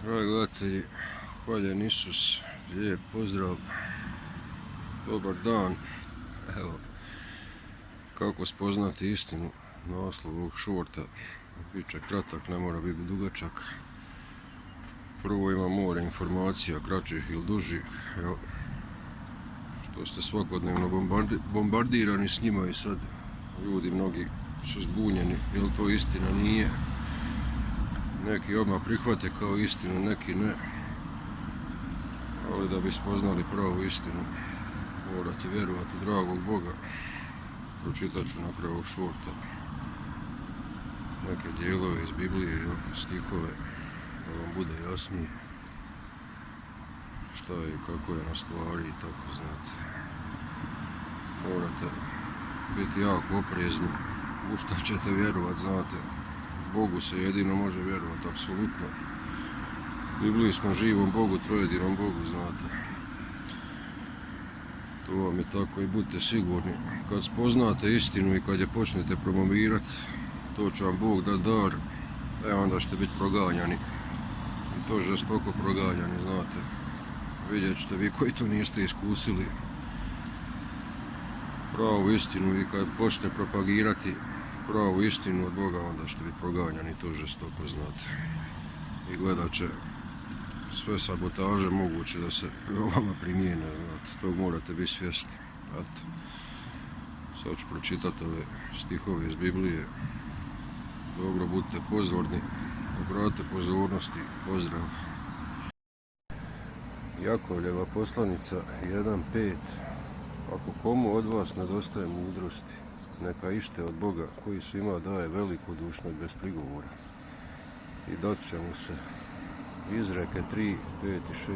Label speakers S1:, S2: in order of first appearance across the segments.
S1: Dragi gledatelji, hvaljen Isus, lijep pozdrav, dobar dan. Evo, kako spoznati istinu, naslov ovog šorta, bit će kratak, ne mora biti dugačak. Prvo ima more informacija, kraćih ili dužih, evo, što ste svakodnevno bombardirani s njima i sad ljudi mnogi su zbunjeni, je li to istina, nije. Neki odmah prihvate kao istinu, neki ne. Ali da bi spoznali pravu istinu, morate vjerovati u dragog Boga. Pročitat ću nakraj ovog šorta neke dijelove iz Biblije, stihove, da vam bude jasnije šta je i kako je na stvari i tako, znate. Morate biti jako oprezni u što ćete vjerovat, znate. Bogu se jedino može vjerovati, apsolutno. Biblijskom živom Bogu, trojedinom Bogu, znate. To vam je tako i budite sigurni. Kad spoznate istinu i kad je počnete promovirati, to će vam Bog da dar, onda ćete biti proganjani. I to žestoko proganjani, znate. Vidjet ćete vi koji to niste iskusili pravu istinu i kad počnete propagirati pravu istinu od Boga, onda ćete biti proganjani, to žestoko, znate. I gledat će sve sabotaže moguće da se vama primijene, znate. Tog morate biti svjesni. Eto. Sad ću pročitati ove stihove iz Biblije. Dobro, budite pozorni, obratite pozornosti, pozdrav. Jakovljeva poslanica 1.5. Ako komu od vas nedostaje mudrosti, neka ište od Boga koji svima daje velikodušnost bez prigovora i dat će mu se. Izreke 3, 5 i 6.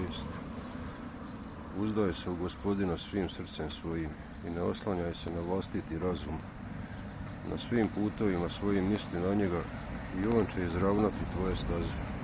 S1: Uzdaj se u Gospodina svim srcem svojim i ne oslanjaj se na vlastiti razum. Na svim putovima svojim misli na njega i on će izravnati tvoje staze.